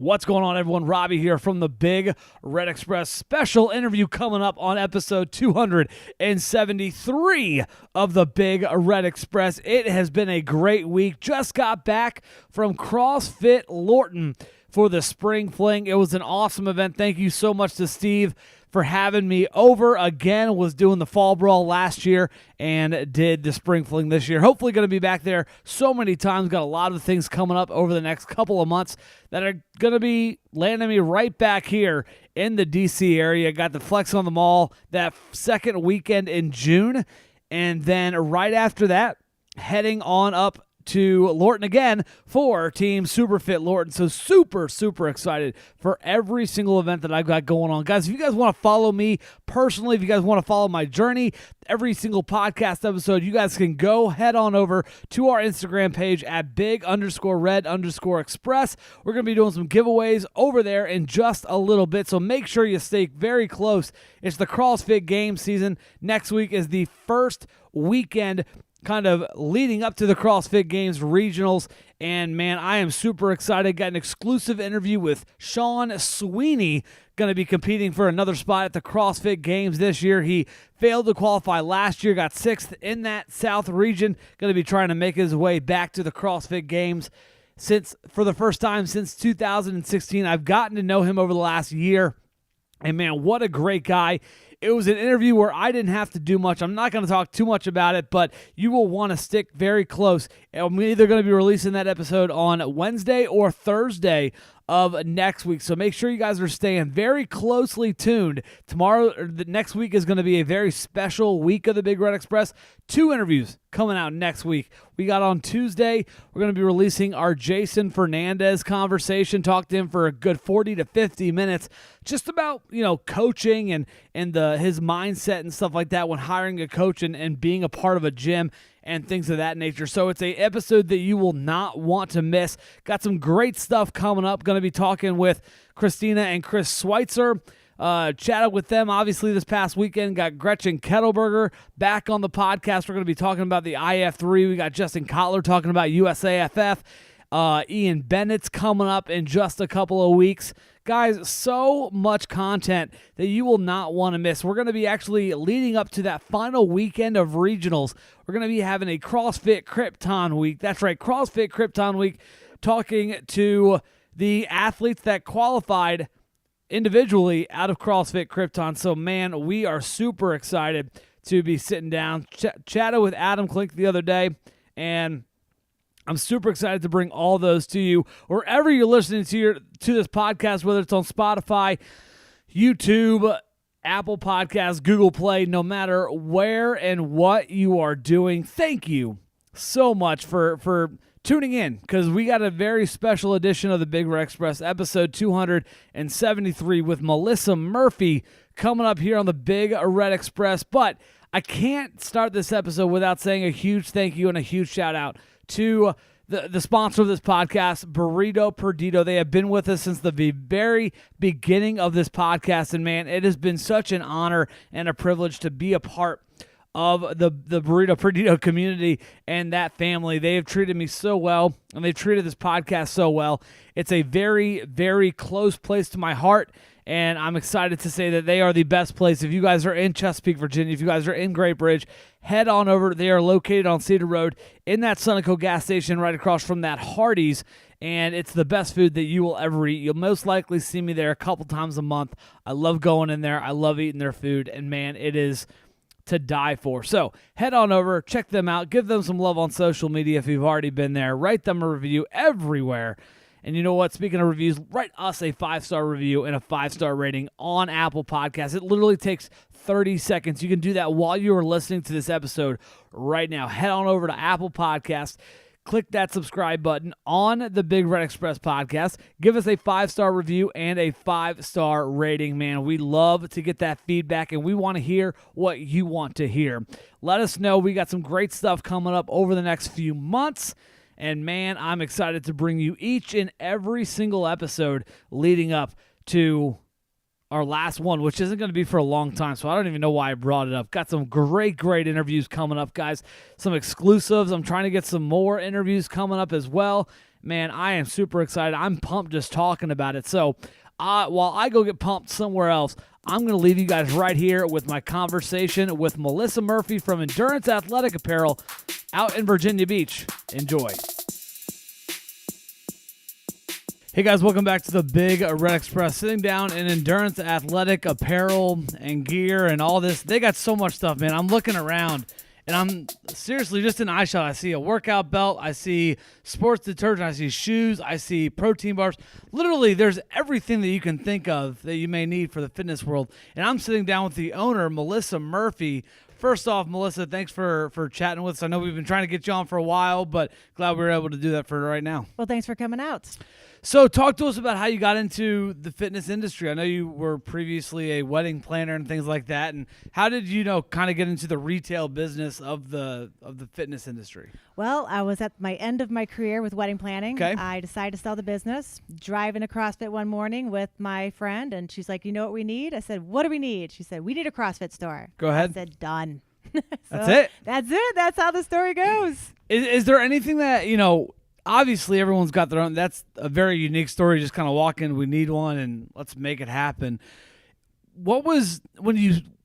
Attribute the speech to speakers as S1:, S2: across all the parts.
S1: What's going on, everyone? Robbie here from the Big Red Express. Special interview coming up on episode 273 of the Big Red Express. It has been a great week. Just got back from CrossFit Lorton for the Spring Fling. It was an awesome event. Thank you so much to Steve for having me over again. Was doing the Fall Brawl last year and did the Spring Fling this year. Hopefully going to be back there so many times. Got a lot of things coming up over the next couple of months that are going to be landing me right back here in the DC area. Got the Flex on the Mall that second weekend in June. And then right after that, heading on up to Lorton again for Team Superfit Lorton. So super excited for every single event that I've got going on. Guys, if you guys want to follow me personally, if you guys want to follow my journey, every single podcast episode, you guys can go head on over to our Instagram page at big_red_express. We're going to be doing some giveaways over there in just a little bit, so make sure you stay very close. It's the CrossFit game season. Next week is the first weekend kind of leading up to the CrossFit Games regionals, and man, I am super excited. Got an exclusive interview with Sean Sweeney, going to be competing for another spot at the CrossFit Games this year. He failed to qualify last year, got 6th in that South region, going to be trying to make his way back to the CrossFit Games for the first time since 2016. I've gotten to know him over the last year, and man, what a great guy. It was an interview where I didn't have to do much. I'm not going to talk too much about it, but you will want to stick very close. I'm either going to be releasing that episode on Wednesday or Thursday of next week. So make sure you guys are staying very closely tuned. The next week is going to be a very special week of the Big Red Express. 2 interviews coming out next week. We got on Tuesday, we're going to be releasing our Jason Fernandez conversation. Talked to him for a good 40 to 50 minutes just about, coaching and his mindset and stuff like that when hiring a coach and being a part of a gym and things of that nature. So it's an episode that you will not want to miss. Got some great stuff coming up. Going to be talking with Christina and Chris Schweitzer. Chatted with them, obviously, this past weekend. Got Gretchen Kettelberger back on the podcast. We're going to be talking about the IF3. We got Justin Kotler talking about USAFF. Ian Bennett's coming up in just a couple of weeks. Guys, so much content that you will not want to miss. We're going to be actually leading up to that final weekend of regionals. We're going to be having a CrossFit Krypton week. That's right, CrossFit Krypton week, talking to the athletes that qualified individually out of CrossFit Krypton. So, man, we are super excited to be sitting down. Chatted with Adam Klink the other day, and I'm super excited to bring all those to you wherever you're listening to this podcast, whether it's on Spotify, YouTube, Apple Podcasts, Google Play, no matter where and what you are doing. Thank you so much for tuning in, because we got a very special edition of the Big Red Express, episode 273 with Melissa Murphy coming up here on the Big Red Express. But I can't start this episode without saying a huge thank you and a huge shout out to the sponsor of this podcast, Burrito Perdido. They have been with us since the very beginning of this podcast, and man, it has been such an honor and a privilege to be a part of the Burrito Perdido community and that family. They have treated me so well, and they've treated this podcast so well. It's a very, very close place to my heart, and I'm excited to say that they are the best place. If you guys are in Chesapeake, Virginia, if you guys are in Great Bridge, head on over. They are located on Cedar Road in that Sunoco gas station right across from that Hardee's, and it's the best food that you will ever eat. You'll most likely see me there a couple times a month. I love going in there. I love eating their food, and man, it is to die for. So head on over, check them out, give them some love on social media if you've already been there. Write them a review everywhere. And you know what? Speaking of reviews, write us a 5-star review and a 5-star rating on Apple Podcasts. It literally takes 30 seconds. You can do that while you are listening to this episode right now. Head on over to Apple Podcasts. Click that subscribe button on the Big Red Express podcast. Give us a 5-star review and a 5-star rating, man. We love to get that feedback, and we want to hear what you want to hear. Let us know. We got some great stuff coming up over the next few months. And man, I'm excited to bring you each and every single episode leading up to our last one, which isn't going to be for a long time, so I don't even know why I brought it up. Got some great interviews coming up, guys. Some exclusives. I'm trying to get some more interviews coming up as well. man, I am super excited. I'm pumped just talking about it. So while I go get pumped somewhere else, I'm going to leave you guys right here with my conversation with Melissa Murphy from Endurance Athletic Apparel out in Virginia Beach. Enjoy. Hey guys, welcome back to the Big Red Express. Sitting down in Endurance Athletic Apparel and gear and all this. They got so much stuff, man. I'm looking around and I'm seriously just in eye shot. I see a workout belt. I see sports detergent. I see shoes. I see protein bars. Literally, there's everything that you can think of that you may need for the fitness world. And I'm sitting down with the owner, Melissa Murphy. First off, Melissa, thanks for chatting with us. I know we've been trying to get you on for a while, but glad we were able to do that for right now.
S2: Well, thanks for coming out.
S1: So talk to us about how you got into the fitness industry. I know you were previously a wedding planner and things like that. And how did you kind of get into the retail business of the fitness industry?
S2: Well, I was at my end of my career with wedding planning.
S1: Okay.
S2: I decided to sell the business, driving to CrossFit one morning with my friend, and she's like, you know what we need? I said, what do we need? She said, we need a CrossFit store.
S1: Go ahead.
S2: I said, done.
S1: That's it?
S2: That's it. That's how the story goes.
S1: Is there anything that, obviously everyone's got their own, that's a very unique story, just kind of walk in, we need one, and let's make it happen. What was, when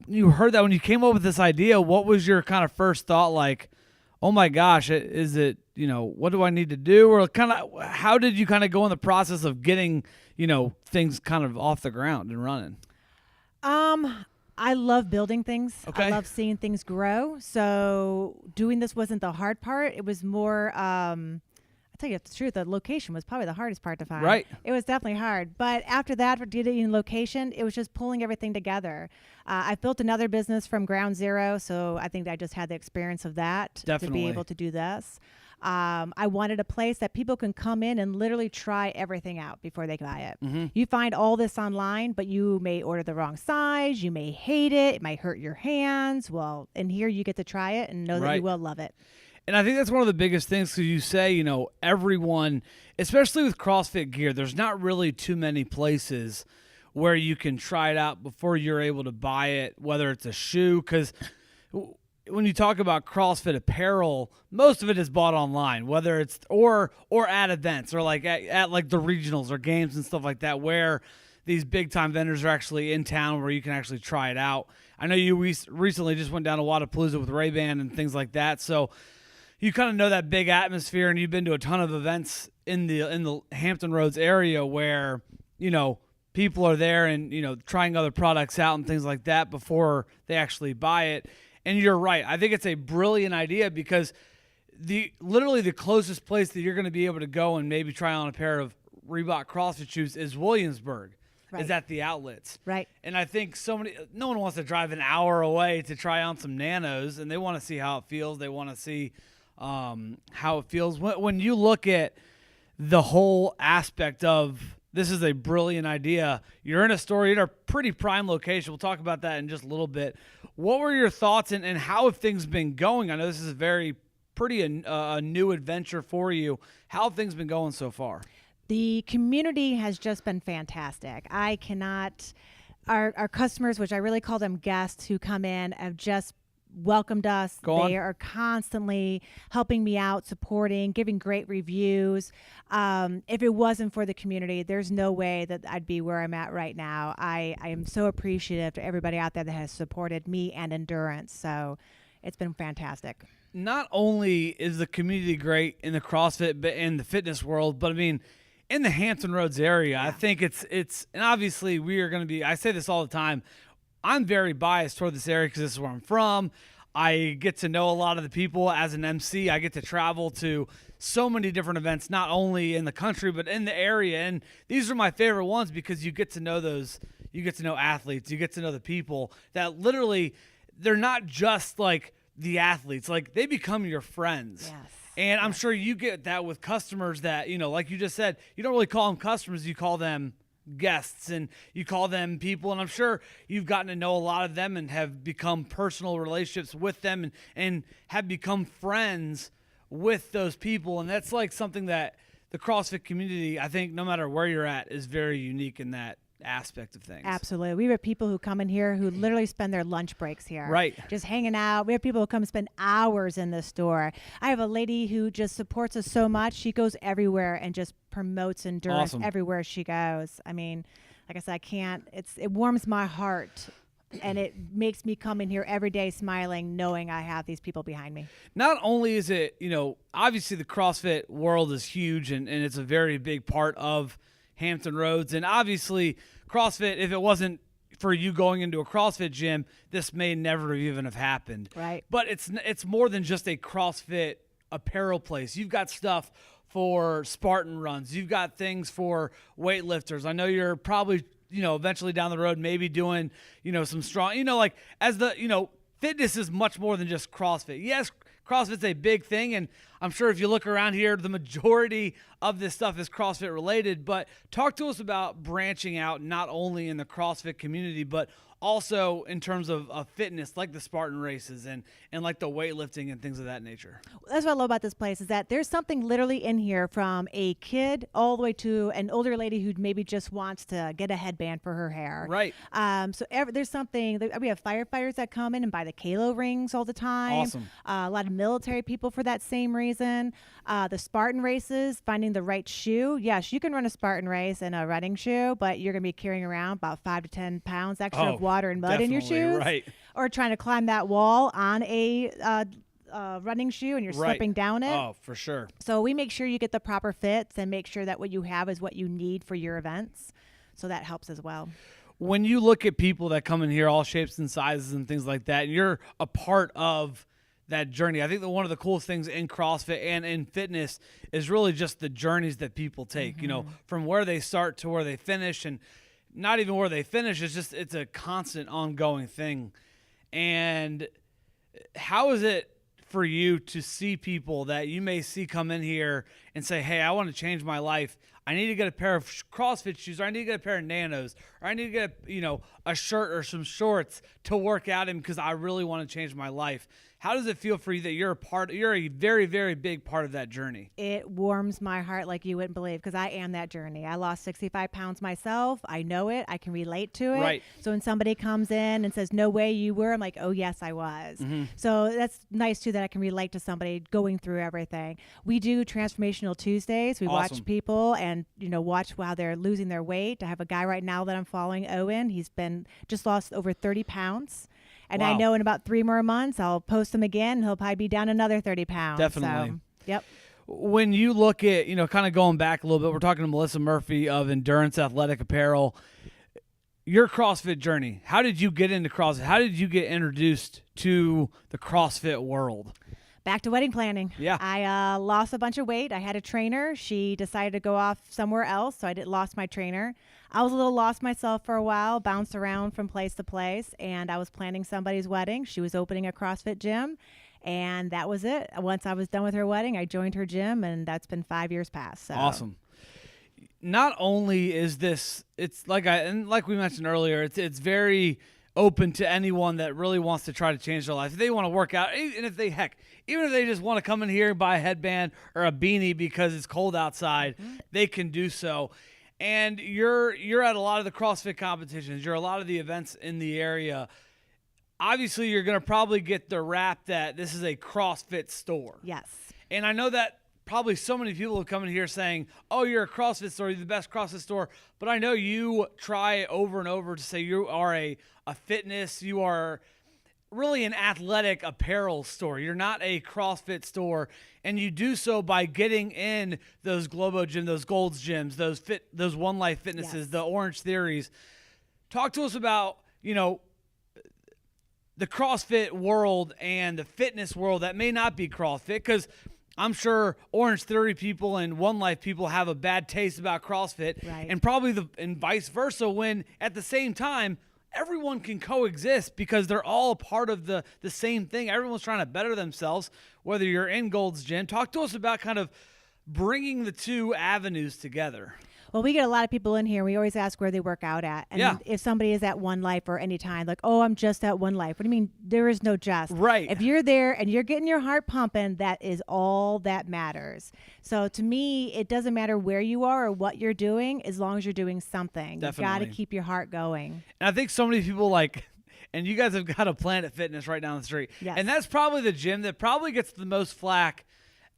S1: you heard that, when you came up with this idea, what was your kind of first thought, like, oh my gosh, is it, what do I need to do? Or kind of, how did you kind of go in the process of getting, things kind of off the ground and running?
S2: I love building things.
S1: Okay.
S2: I love seeing things grow. So doing this wasn't the hard part. It was more, I'll tell you the truth, the location was probably the hardest part to find.
S1: Right.
S2: It was definitely hard. But after that, for getting location, it was just pulling everything together. I've built another business from ground zero, so I think I just had the experience of that
S1: Definitely.
S2: to be able to do this. I wanted a place that people can come in and literally try everything out before they buy it.
S1: Mm-hmm.
S2: You find all this online, but you may order the wrong size. You may hate it. It might hurt your hands. Well, and here you get to try it and know that
S1: Right.
S2: you will love it.
S1: And I think that's one of the biggest things, because you say, everyone, especially with CrossFit gear, there's not really too many places where you can try it out before you're able to buy it, whether it's a shoe, because when you talk about CrossFit apparel, most of it is bought online, whether it's or at events or like at like the regionals or games and stuff like that, where these big time vendors are actually in town where you can actually try it out. I know you recently just went down to Wadapalooza with Ray-Ban and things like that, so you kind of know that big atmosphere, and you've been to a ton of events in the Hampton Roads area where people are there and trying other products out and things like that before they actually buy it. And you're right. I think it's a brilliant idea, because literally the closest place that you're going to be able to go and maybe try on a pair of Reebok CrossFit shoes is Williamsburg. Right. Is at the outlets.
S2: Right.
S1: And I think no one wants to drive an hour away to try on some nanos, and they want to see how it feels. They want to see how it feels. When you look at the whole aspect of this is a brilliant idea, you're in a store, you're in a pretty prime location. We'll talk about that in just a little bit. What were your thoughts and how have things been going? I know this is a new adventure for you. How have things been going so far?
S2: The community has just been fantastic. Our customers, which I really call them guests who come in, have just welcomed us. They are constantly helping me out, supporting, giving great reviews. If it wasn't for the community, there's no way that I'd be where I'm at right now. I am so appreciative to everybody out there that has supported me and Endurance. So it's been fantastic.
S1: Not only is the community great in the CrossFit and the fitness world, but I mean, in the Hampton Roads area, yeah. I think it's, and obviously we are going to be, I say this all the time, I'm very biased toward this area because this is where I'm from. I get to know a lot of the people as an MC. I get to travel to so many different events, not only in the country, but in the area. And these are my favorite ones because you get to know you get to know athletes, you get to know the people that literally, they're not just like the athletes, like they become your friends.
S2: Yes.
S1: And I'm sure you get that with customers that, like you just said, you don't really call them customers, you call them guests and you call them people, and I'm sure you've gotten to know a lot of them and have become personal relationships with them and have become friends with those people. And that's like something that the CrossFit community, I think no matter where you're at, is very unique in that aspect of things.
S2: Absolutely. We have people who come in here who literally spend their lunch breaks here.
S1: Right.
S2: Just hanging out. We have people who come spend hours in the store. I have a lady who just supports us so much. She goes everywhere and just promotes endurance everywhere she goes. I mean, like I said, it warms my heart. And it makes me come in here every day smiling, knowing I have these people behind me.
S1: Not only is it, obviously the CrossFit world is huge and it's a very big part of Hampton Roads. And obviously CrossFit, if it wasn't for you going into a CrossFit gym, this may never even have happened.
S2: Right.
S1: But it's more than just a CrossFit apparel place. You've got stuff for Spartan runs. You've got things for weightlifters. I know you're probably eventually down the road, maybe doing, some strong, fitness is much more than just CrossFit. Yes, CrossFit's a big thing. And I'm sure if you look around here, the majority of this stuff is CrossFit related, but talk to us about branching out, not only in the CrossFit community, but also in terms of fitness, like the Spartan races and like the weightlifting and things of that nature.
S2: That's what I love about this place is that there's something literally in here from a kid all the way to an older lady who maybe just wants to get a headband for her hair.
S1: Right.
S2: There's something. We have firefighters that come in and buy the Kalo rings all the time.
S1: Awesome.
S2: A lot of military people for that same reason. The Spartan races, finding the right shoe. Yes, you can run a Spartan race in a running shoe, but you're going to be carrying around about 5 to 10 pounds extra of water and mud in your shoes.
S1: Right.
S2: Or trying to climb that wall on a running shoe and you're slipping down it.
S1: Oh, for sure.
S2: So we make sure you get the proper fits and make sure that what you have is what you need for your events. So that helps as well.
S1: When you look at people that come in here, all shapes and sizes and things like that, and you're a part of that journey, I think that one of the coolest things in CrossFit and in fitness is really just the journeys that people take, from where they start to where they finish, and not even where they finish. It's a constant ongoing thing. And how is it for you to see people that you may see come in here and say, hey, I want to change my life. I need to get a pair of CrossFit shoes, or I need to get a pair of Nanos, or I need to get a shirt or some shorts to work out in because I really want to change my life. How does it feel for you that you're a very, very big part of that journey?
S2: It warms my heart like you wouldn't believe, because I am that journey. I lost 65 pounds myself. I know it. I can relate to it.
S1: Right.
S2: So when somebody comes in and says, no way you were, I'm like, oh, yes, I was.
S1: Mm-hmm.
S2: So that's nice, too, that I can relate to somebody going through everything. We do Transformational Tuesdays. We watch people and, watch how they're losing their weight. I have a guy right now that I'm following, Owen. He's just lost over 30 pounds. And I know in about 3 more months, I'll post him again, and he'll probably be down another 30 pounds.
S1: Definitely.
S2: So, yep.
S1: When you look at, kind of going back a little bit, we're talking to Melissa Murphy of Endurance Athletic Apparel. Your CrossFit journey, how did you get into CrossFit? How did you get introduced to the CrossFit world?
S2: Back to wedding planning.
S1: Yeah.
S2: I lost a bunch of weight. I had a trainer. She decided to go off somewhere else, so I lost my trainer. I was a little lost myself for a while, bounced around from place to place, and I was planning somebody's wedding. She was opening a CrossFit gym, and that was it. Once I was done with her wedding, I joined her gym, and that's been 5 years past. So.
S1: Awesome. Not only is this, it's like we mentioned earlier, it's very open to anyone that really wants to try to change their life. If they want to work out, and even if they just want to come in here and buy a headband or a beanie because it's cold outside, they can do so. And you're at a lot of the CrossFit competitions. You're at a lot of the events in the area. Obviously, you're going to probably get the rap that this is a CrossFit store.
S2: Yes.
S1: And I know that probably so many people will come in here saying, oh, you're a CrossFit store, you're the best CrossFit store. But I know you try over and over to say you are a fitness, you are really an athletic apparel store. You're not a CrossFit store. And you do so by getting in those Globo Gym, those Gold's gyms, those One Life Fitnesses, the Orange Theories. Talk to us about, the CrossFit world and the fitness world that may not be CrossFit, because I'm sure Orange Theory people and One Life people have a bad taste about CrossFit,
S2: right.
S1: And probably and vice versa, when at the same time, everyone can coexist because they're all a part of the same thing. Everyone's trying to better themselves, whether you're in Gold's Gym. Talk to us about kind of bringing the two avenues together.
S2: Well, we get a lot of people in here. We always ask where they work out at. And if somebody is at One Life or any time, like, oh, I'm just at One Life. What do you mean? There is no just.
S1: Right.
S2: If you're there and you're getting your heart pumping, that is all that matters. So to me, it doesn't matter where you are or what you're doing, as long as you're doing something.
S1: Definitely.
S2: You've got to keep your heart going.
S1: And I think so many people and you guys have got a Planet Fitness right down the street.
S2: Yes.
S1: And that's probably the gym that probably gets the most flack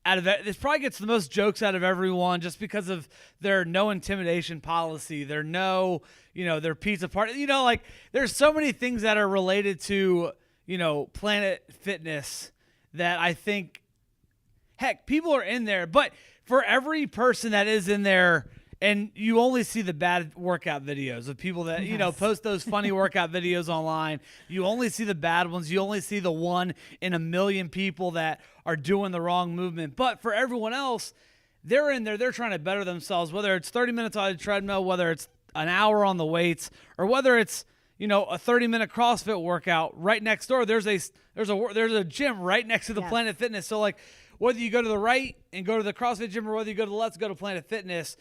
S1: out of it. This probably gets the most jokes out of everyone just because of their no intimidation policy, their no, their pizza party. There's so many things that are related to, Planet Fitness that I think, heck, people are in there. But for every person that is in there, and you only see the bad workout videos of people that, post those funny workout videos online. You only see the bad ones. You only see the 1 in a million people that are doing the wrong movement. But for everyone else, they're in there. They're trying to better themselves, whether it's 30 minutes on the treadmill, whether it's an hour on the weights, or whether it's, a 30-minute CrossFit workout right next door. There's a gym right next to the Planet Fitness. So, whether you go to the right and go to the CrossFit gym or whether you go to the left, go to Planet Fitness,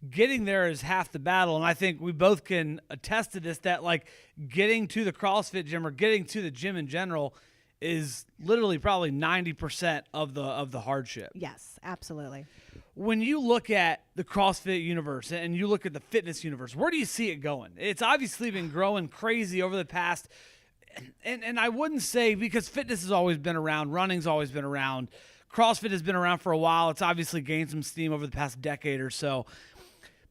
S1: getting there is half the battle. And I think we both can attest to this, that getting to the CrossFit gym or getting to the gym in general is literally probably 90% of the hardship.
S2: Yes, absolutely.
S1: When you look at the CrossFit universe and you look at the fitness universe, where do you see it going? It's obviously been growing crazy over the past, and I wouldn't say, because fitness has always been around, running's always been around, CrossFit has been around for a while. It's obviously gained some steam over the past decade or so.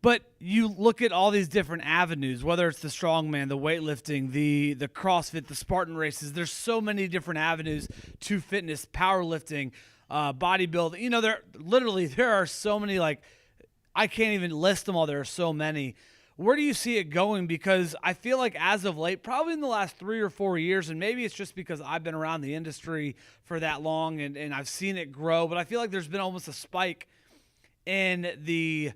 S1: But you look at all these different avenues, whether it's the strongman, the weightlifting, the CrossFit, the Spartan races. There's so many different avenues to fitness, powerlifting, bodybuilding. There are so many, I can't even list them all. There are so many. Where do you see it going? Because I feel like as of late, probably in the last 3 or 4 years, and maybe it's just because I've been around the industry for that long and I've seen it grow, but I feel like there's been almost a spike in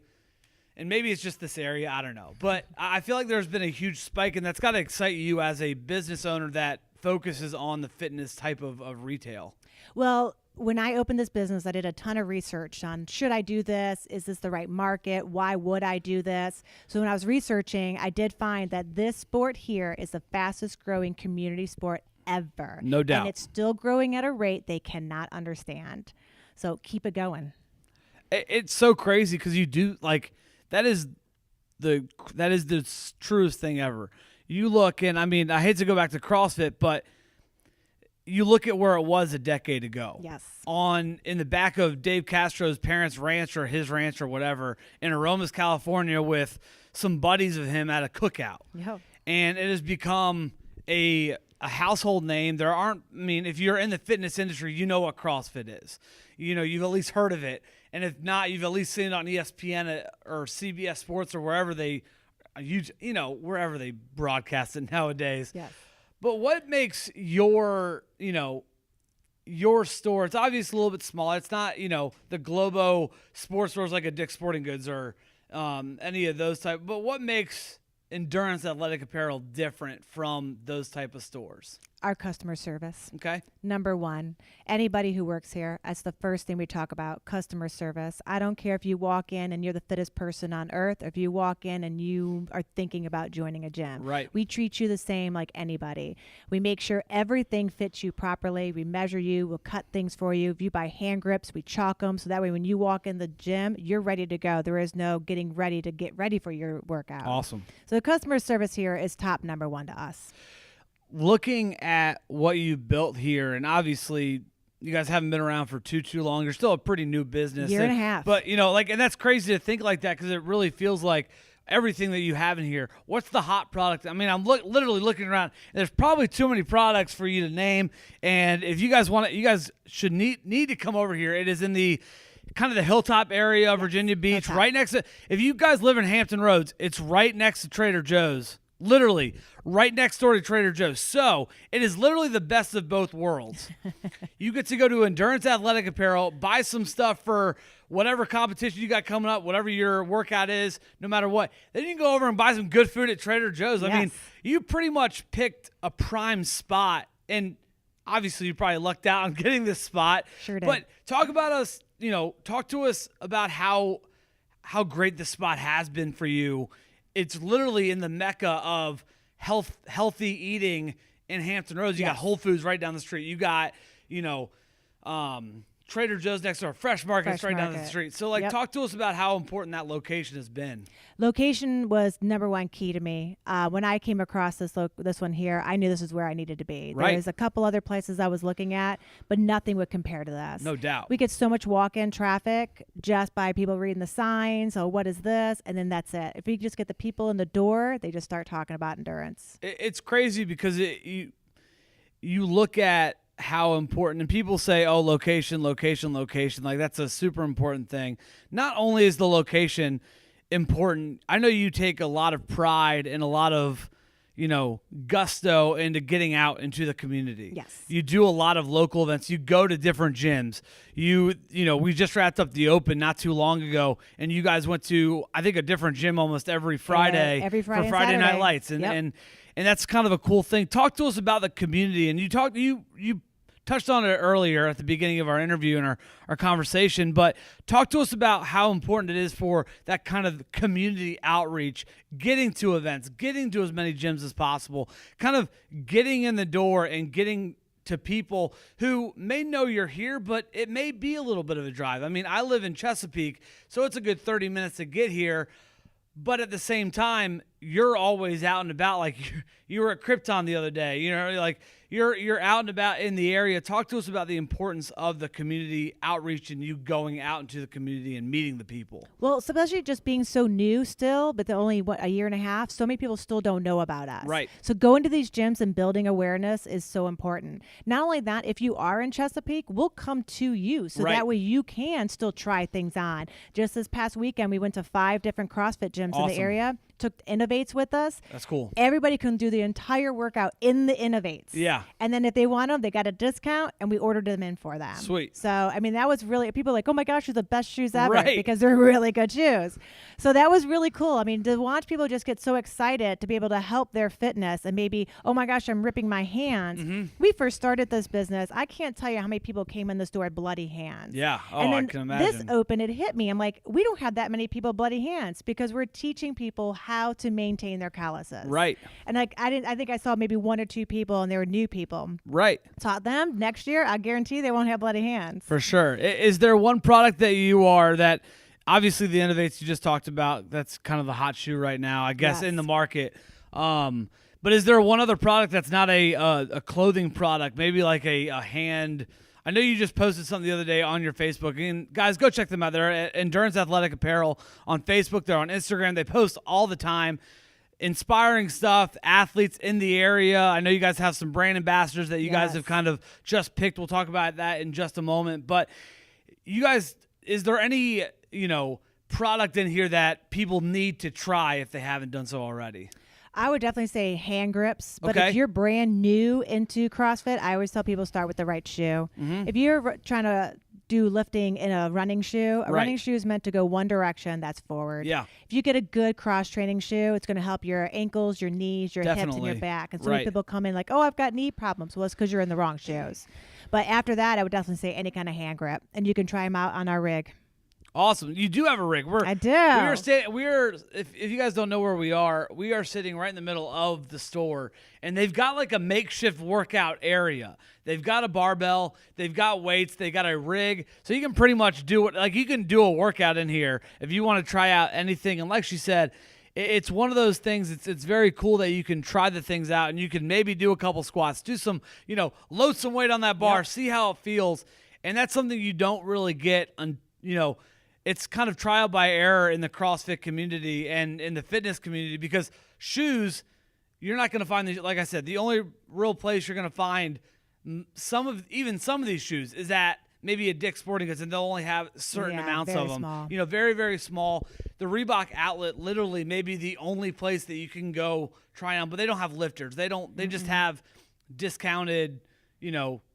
S1: and maybe it's just this area, I don't know. But I feel like there's been a huge spike, and that's got to excite you as a business owner that focuses on the fitness type of retail.
S2: Well, when I opened this business, I did a ton of research on, should I do this? Is this the right market? Why would I do this? So when I was researching, I did find that this sport here is the fastest growing community sport ever.
S1: No doubt.
S2: And it's still growing at a rate they cannot understand. So keep it going.
S1: It's so crazy because you do, that is the truest thing ever. You look, and I hate to go back to CrossFit, but you look at where it was a decade ago.
S2: Yes.
S1: In the back of Dave Castro's parents' ranch or his ranch or whatever in Aromas, California, with some buddies of him at a cookout.
S2: Yep.
S1: And it has become a household name. If you're in the fitness industry, you know what CrossFit is. You've at least heard of it. And if not, you've at least seen it on ESPN or CBS Sports or wherever wherever they broadcast it nowadays.
S2: Yes.
S1: But what makes your store, it's obviously a little bit smaller. It's not, the Globo sports stores like a Dick's Sporting Goods or any of those type. But what makes Endurance Athletic Apparel different from those type of stores?
S2: Our customer service.
S1: Okay.
S2: Number one, anybody who works here, that's the first thing we talk about, customer service. I don't care if you walk in and you're the fittest person on earth, or if you walk in and you are thinking about joining a gym.
S1: Right.
S2: We treat you the same like anybody. We make sure everything fits you properly. We measure you. We'll cut things for you. If you buy hand grips, we chalk them so that way when you walk in the gym, you're ready to go. There is no getting ready to get ready for your workout.
S1: Awesome.
S2: So the customer service here is top number one to us.
S1: Looking at what you built here, and obviously you guys haven't been around for too long. You're still a pretty new business.
S2: Year and a half.
S1: But, and that's crazy to think like that because it really feels like everything that you have in here. What's the hot product? I'm literally looking around. There's probably too many products for you to name. And if you guys want it, you guys should need to come over here. It is in the kind of the Hilltop area of Virginia Beach, right next to, if you guys live in Hampton Roads, it's right next to Trader Joe's. Literally right next door to Trader Joe's. So it is literally the best of both worlds. You get to go to Endurance Athletic Apparel, buy some stuff for whatever competition you got coming up, whatever your workout is, no matter what. Then you can go over and buy some good food at Trader Joe's.
S2: Yes.
S1: I mean, you pretty much picked a prime spot, and obviously you probably lucked out on getting this spot.
S2: Sure did.
S1: But talk about us, talk to us about how how great this spot has been for you. It's literally in the mecca of healthy eating in Hampton Roads. You got Whole Foods right down the street. You got, Trader Joe's next door, Fresh Market's right down the street. So, talk to us about how important that location has been.
S2: Location was number one key to me. When I came across this one here, I knew this is where I needed to be.
S1: Right.
S2: There's a couple other places I was looking at, but nothing would compare to this.
S1: No doubt.
S2: We get so much walk-in traffic just by people reading the signs. Oh, what is this? And then that's it. If we just get the people in the door, they just start talking about endurance.
S1: It's crazy because you look at how important, and people say, oh, location, like that's a super important thing. Not only is the location important, I know you take a lot of pride and a lot of, gusto into getting out into the community.
S2: Yes.
S1: You do a lot of local events. You go to different gyms. We just wrapped up the Open not too long ago, and you guys went to, I think, a different gym almost every Friday,
S2: every Friday
S1: for Friday Night Lights.
S2: And
S1: And that's kind of a cool thing. Talk to us about the community. And you touched on it earlier at the beginning of our interview and our conversation, but talk to us about how important it is for that kind of community outreach, getting to events, getting to as many gyms as possible, kind of getting in the door and getting to people who may know you're here, but it may be a little bit of a drive. I mean, I live in Chesapeake, so it's a good 30 minutes to get here. But at the same time, you're always out and about. Like you were at Krypton the other day. You're out and about in the area. Talk to us about the importance of the community outreach and you going out into the community and meeting the people.
S2: Well, especially just being so new still, but only a year and a half, so many people still don't know about us.
S1: Right.
S2: So going to these gyms and building awareness is so important. Not only that, if you are in Chesapeake, we'll come to you. So that way you can still try things on. Just this past weekend, we went to 5 different CrossFit gyms in the area. Took Innovates with us.
S1: That's cool.
S2: Everybody can do the entire workout in the Innovates.
S1: Yeah.
S2: And then if they want them, they got a discount, and we ordered them in for them.
S1: Sweet.
S2: So, I mean, that was really, people are like, oh my gosh, they're the best shoes ever,
S1: right,
S2: because they're really good shoes. So that was really cool. I mean, to watch people just get so excited to be able to help their fitness and maybe, oh my gosh, I'm ripping my hands.
S1: Mm-hmm.
S2: We first started this business. I can't tell you how many people came in the store with bloody hands.
S1: Yeah. Oh,
S2: and then
S1: I can imagine.
S2: This Open, it hit me. I'm like, we don't have that many people with bloody hands because we're teaching people how to maintain their calluses.
S1: Right.
S2: And I think I saw maybe 1 or 2 people, and they were new people.
S1: Right.
S2: Taught them. Next year, I guarantee they won't have bloody hands.
S1: For sure. Is there one product that obviously the Innovates you just talked about, that's kind of the hot shoe right now, I guess, in the market. But is there one other product that's not a clothing product, maybe like a hand? I know you just posted something the other day on your Facebook. And guys, go check them out. They're at Endurance Athletic Apparel on Facebook. They're on Instagram. They post all the time. Inspiring stuff, athletes in the area. I know you guys have some brand ambassadors that you guys have kind of just picked. We'll talk about that in just a moment. But you guys, is there any, product in here that people need to try if they haven't done so already?
S2: I would definitely say hand grips. But if you're brand new into CrossFit, I always tell people start with the right shoe. Mm-hmm. If you're trying to do lifting in a running shoe, running shoe is meant to go one direction, that's forward.
S1: Yeah.
S2: If you get a good cross-training shoe, it's going to help your ankles, your knees, your hips, and your back. And so many people come in like, oh, I've got knee problems. Well, it's because you're in the wrong shoes. But after that, I would definitely say any kind of hand grip. And you can try them out on our rig.
S1: Awesome. You do have a rig.
S2: I do.
S1: If you guys don't know where we are sitting right in the middle of the store, and they've got like a makeshift workout area. They've got a barbell, they've got weights, they got a rig, so you can pretty much do it. Like you can do a workout in here if you want to try out anything. And like she said, it's one of those things. It's very cool that you can try the things out, and you can maybe do a couple squats, do some, load some weight on that bar, see how it feels, and that's something you don't really get It's kind of trial by error in the CrossFit community and in the fitness community, because shoes, you're not going to find these. Like I said, the only real place you're going to find some of these shoes is at maybe a Dick's Sporting Goods, and they'll only have certain amounts of them.
S2: Small.
S1: Very, very small. The Reebok outlet literally may be the only place that you can go try on, but they don't have lifters. They just have discounted,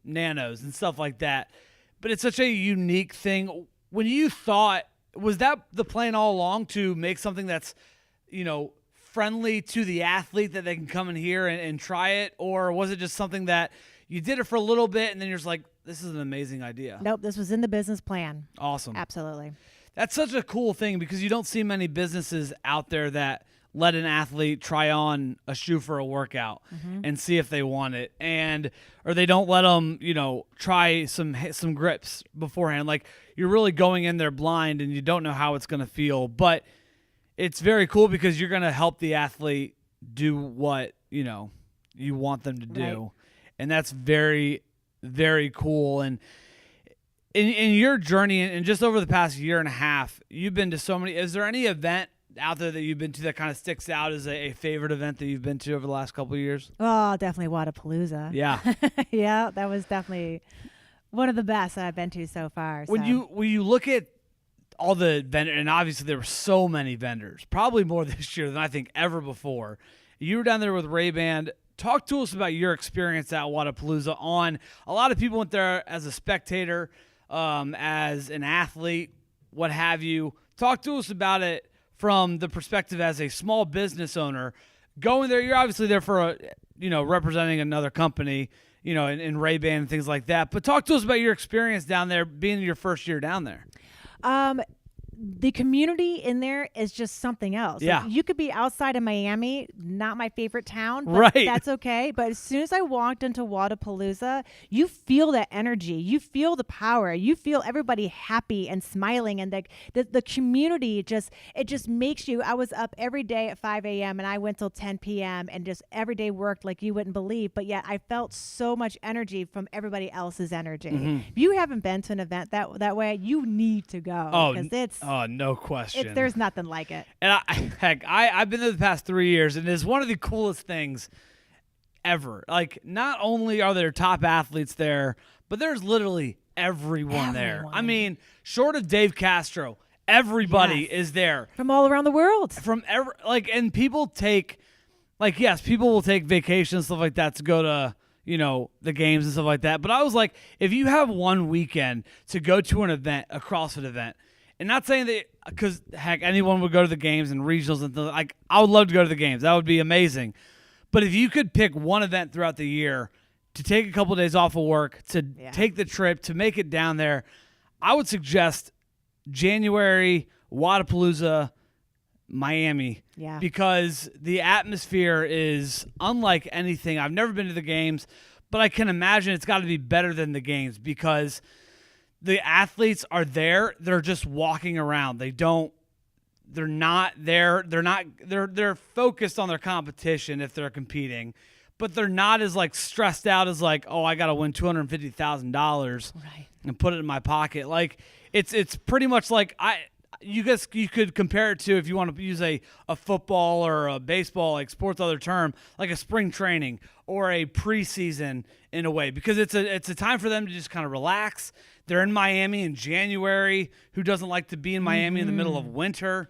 S1: nanos and stuff like that. But it's such a unique thing. When you thought, was that the plan all along to make something that's, friendly to the athlete that they can come in here and try it? Or was it just something that you did it for a little bit and then you're just like, this is an amazing idea?
S2: Nope, this was in the business plan.
S1: Awesome.
S2: Absolutely.
S1: That's such a cool thing because you don't see many businesses out there that let an athlete try on a shoe for a workout and see if they want it, or they don't let them, try some grips beforehand. Like, you're really going in there blind and you don't know how it's going to feel, but it's very cool because you're going to help the athlete do what, you want them to do. Right. And that's very, very cool. And in your journey and just over the past year and a half, you've been to so many. Is there any event out there that you've been to that kind of sticks out as a favorite event that you've been to over the last couple of years?
S2: Oh, definitely Wadapalooza.
S1: Yeah.
S2: Yeah, that was definitely one of the best that I've been to so far.
S1: When you look at all the vendors, and obviously there were so many vendors, probably more this year than I think ever before. You were down there with Ray-Ban. Talk to us about your experience at Wadapalooza. A lot of people went there as a spectator, as an athlete, what have you. Talk to us about it from the perspective as a small business owner going there. You're obviously there for representing another company, in Ray-Ban and things like that. But talk to us about your experience down there, being your first year down there.
S2: The community in there is just something else.
S1: Yeah.
S2: Like, you could be outside of Miami, not my favorite town, but
S1: right.
S2: That's okay. But as soon as I walked into Wadapalooza, you feel that energy. You feel the power. You feel everybody happy and smiling. And the community just makes you. I was up every day at 5 a.m. and I went till 10 p.m. and just every day worked like you wouldn't believe. But yet I felt so much energy from everybody else's energy. If you haven't been to an event that way, you need to go.
S1: Oh, no question.
S2: There's nothing like it.
S1: And I've been there the past 3 years, and it's one of the coolest things ever. Like, not only are there top athletes there, but there's literally everyone there. I mean, short of Dave Castro, everybody is there.
S2: From all around the world.
S1: And people take, people will take vacations and stuff like that to go to, the games and stuff like that. But I was like, if you have one weekend to go to an event, a CrossFit event, and not saying that, because, anyone would go to the games and regionals and things. I would love to go to the games. That would be amazing. But if you could pick one event throughout the year to take a couple of days off of work, to take the trip, to make it down there, I would suggest January, Wadapalooza, Miami.
S2: Yeah.
S1: Because the atmosphere is unlike anything. I've never been to the games, but I can imagine it's got to be better than the games because the athletes are there. They're just walking around. They're not there. They're focused on their competition if they're competing, but they're not as stressed out as I got to win $250,000 and put it in my pocket. It's pretty much you could compare it to, if you want to use a football or a baseball, sports other term, like a spring training or a preseason in a way, because it's a time for them to just kind of relax. They're in Miami in January. Who doesn't like to be in Miami in the middle of winter?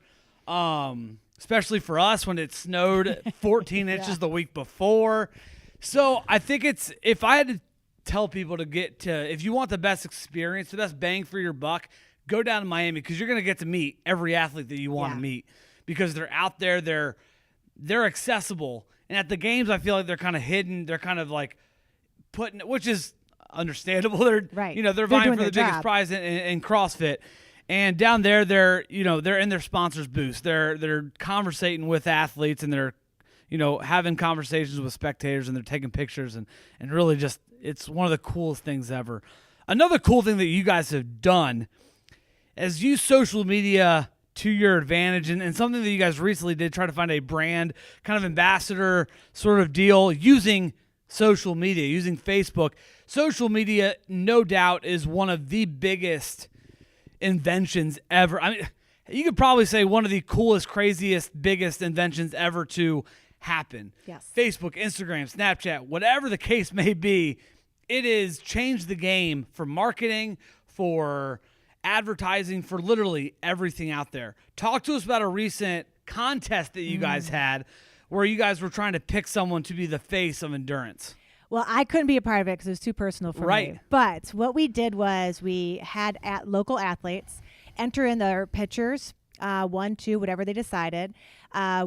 S1: Especially for us when it snowed 14 inches the week before. So I think if I had to tell people if you want the best experience, the best bang for your buck, go down to Miami, because you're going to get to meet every athlete that you want to meet, because they're out there, they're accessible. And at the games, I feel like they're kind of hidden. They're kind of which is understandable. They're they're vying for the biggest prize in CrossFit. And down there, they're in their sponsors' booths. They're conversating with athletes, and they're having conversations with spectators, and they're taking pictures, and really just, it's one of the coolest things ever. Another cool thing that you guys have done is use social media to your advantage, and something that you guys recently did, try to find a brand kind of ambassador sort of deal using social media, using Facebook. Social media, no doubt, is one of the biggest inventions ever. I mean, you could probably say one of the coolest, craziest, biggest inventions ever to happen.
S2: Yes.
S1: Facebook, Instagram, Snapchat, whatever the case may be, it has changed the game for marketing, for advertising, for literally everything out there. Talk to us about a recent contest that you guys had where you guys were trying to pick someone to be the face of endurance.
S2: Well, I couldn't be a part of it because it was too personal for me. But what we did was we had local athletes enter in their pictures, 1, 2, whatever they decided.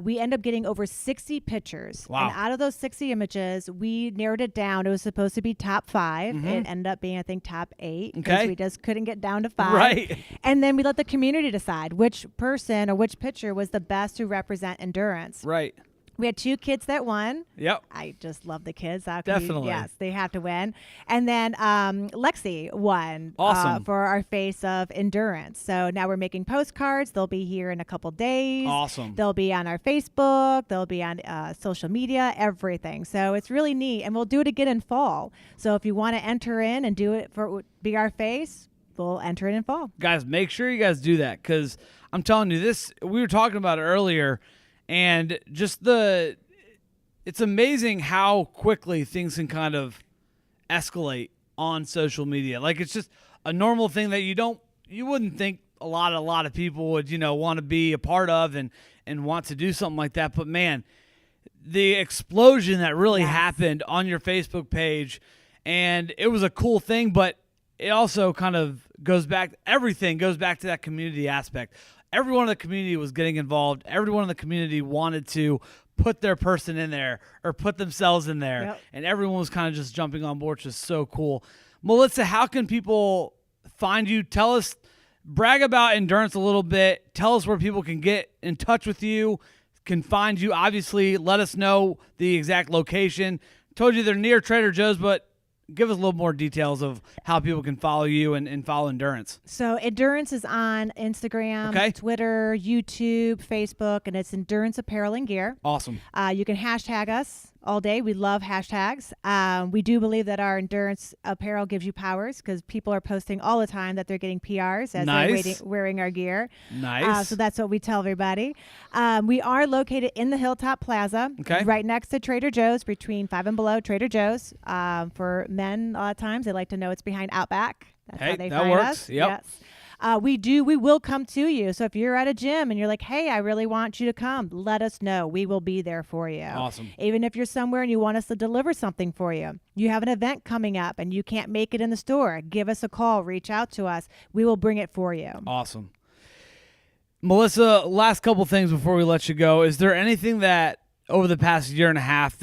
S2: We end up getting over 60 pictures.
S1: Wow.
S2: And out of those 60 images, we narrowed it down. It was supposed to be top 5.
S1: Mm-hmm.
S2: It ended up being, I think, top 8 because
S1: Okay.
S2: we just couldn't get down to 5.
S1: Right.
S2: And then we let the community decide which person or which picture was the best to represent endurance.
S1: Right.
S2: We had 2 kids that won.
S1: Yep.
S2: I just love the kids.
S1: Definitely.
S2: Yes, they have to win. And then Lexi won
S1: Awesome.
S2: for our face of endurance. So now we're making postcards. They'll be here in a couple days.
S1: Awesome.
S2: They'll be on our Facebook. They'll be on social media, everything. So it's really neat. And we'll do it again in fall. So if you want to enter in and do it for Be Our Face, we'll enter it in fall.
S1: Guys, make sure you guys do that because I'm telling you this. We were talking about it earlier. And just it's amazing how quickly things can kind of escalate on social media. Like it's just a normal thing that you wouldn't think a lot of people would, want to be a part of and want to do something like that. But man, the explosion that really happened on your Facebook page, and it was a cool thing, but it also kind of everything goes back to that community aspect. Everyone in the community was getting involved. Everyone in the community wanted to put their person in there or put themselves in there.
S2: Yep.
S1: And everyone was kind of just jumping on board, which is so cool. Melissa, how can people find you? Tell us, brag about endurance a little bit. Tell us where people can get in touch with you, can find you. Obviously, let us know the exact location. Told you they're near Trader Joe's, but give us a little more details of how people can follow you and follow Endurance.
S2: So Endurance is on Instagram,
S1: Okay.
S2: Twitter, YouTube, Facebook, and it's Endurance Apparel and Gear.
S1: Awesome.
S2: You can hashtag us all day. We love hashtags. We do believe that our Endurance Apparel gives you powers because people are posting all the time that they're getting PRs as
S1: Nice.
S2: they're wearing our gear.
S1: Nice.
S2: So that's what we tell everybody. We are located in the Hilltop Plaza,
S1: Okay.
S2: right next to Trader Joe's, between 5 and Below Trader Joe's. For men, a lot of times they like to know it's behind Outback. That's
S1: Hey,
S2: how they
S1: that
S2: find
S1: works.
S2: us.
S1: Yep.
S2: Yes. We will come to you. So if you're at a gym and you're like, hey, I really want you to come, let us know. We will be there for you.
S1: Awesome.
S2: Even if you're somewhere and you want us to deliver something for you, you have an event coming up and you can't make it in the store, give us a call, reach out to us. We will bring it for you.
S1: Awesome. Melissa, last couple things before we let you go. Is there anything that over the past year and a half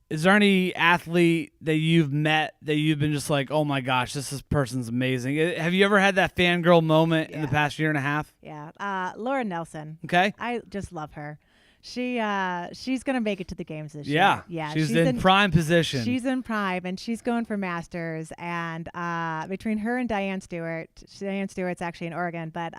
S1: is there any athlete that you've met that you've been just like, oh my gosh, this person's amazing? Have you ever had that fangirl moment in the past year and a half?
S2: Yeah. Laura Nelson.
S1: Okay.
S2: I just love her. She's gonna make it to the games this
S1: Yeah.
S2: year. Yeah.
S1: She's in prime position.
S2: She's in prime and she's going for Masters. And between her and Diane Stewart's actually in Oregon, but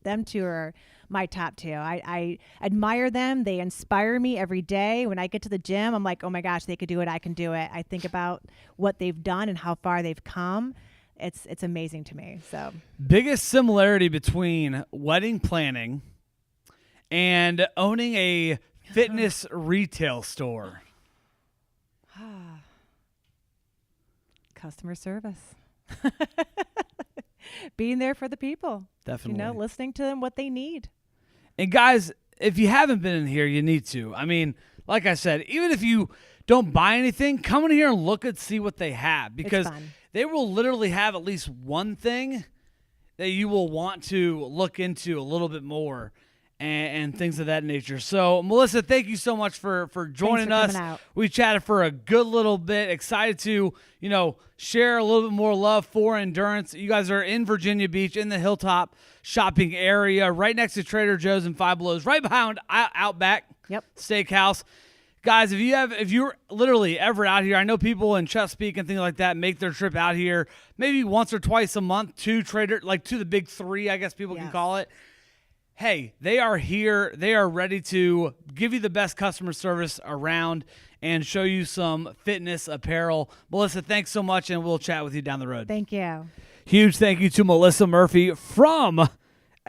S2: them two are my top 2. I admire them. They inspire me every day. When I get to the gym, I'm like, oh my gosh, they could do it. I can do it. I think about what they've done and how far they've come. It's amazing to me. So
S1: biggest similarity between wedding planning and owning a fitness retail store.
S2: Customer service. Being there for the people.
S1: Definitely.
S2: Listening to them what they need.
S1: And guys, if you haven't been in here, you need to. I mean, like I said, even if you don't buy anything, come in here and look and see what they have because they will literally have at least one thing that you will want to look into a little bit more and things of that nature. So, Melissa, thank you so much for joining us.
S2: Coming out.
S1: We chatted for a good little bit. Excited to, share a little bit more love for Endurance. You guys are in Virginia Beach in the Hilltop shopping area, right next to Trader Joe's and Five Below's, right behind Outback Steakhouse. Guys, if you're literally ever out here, I know people in Chesapeake and things like that make their trip out here maybe once or twice a month to to the big 3, I guess people can call it. Hey, they are here. They are ready to give you the best customer service around and show you some fitness apparel. Melissa, thanks so much, and we'll chat with you down the road.
S2: Thank you.
S1: Huge thank you to Melissa Murphy from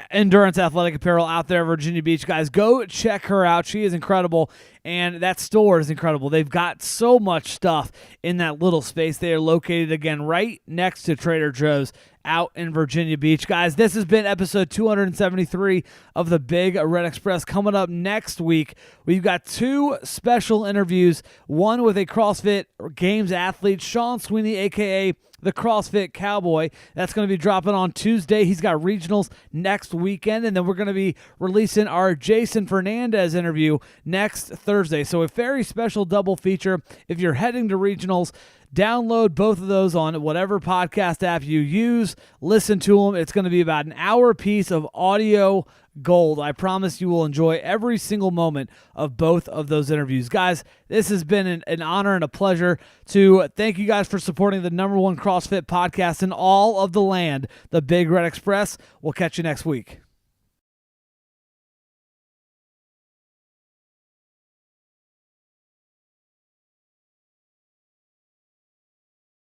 S1: Endurance Athletic Apparel out there in Virginia Beach. Guys, go check her out. She is incredible, and that store is incredible. They've got so much stuff in that little space. They are located, again, right next to Trader Joe's out in Virginia Beach. Guys, this has been episode 273 of the Big Red Express. Coming up next week, we've got 2 special interviews, one with a CrossFit Games athlete, Sean Sweeney, a.k.a. the CrossFit Cowboy. That's going to be dropping on Tuesday. He's got regionals next weekend, and then we're going to be releasing our Jason Fernandez interview next Thursday. So a very special double feature. If you're heading to regionals, download both of those on whatever podcast app you use. Listen to them. It's going to be about an hour piece of audio gold. I promise you will enjoy every single moment of both of those interviews. Guys, this has been an honor and a pleasure to thank you guys for supporting the #1 CrossFit podcast in all of the land, the Big Red Express. We'll catch you next week.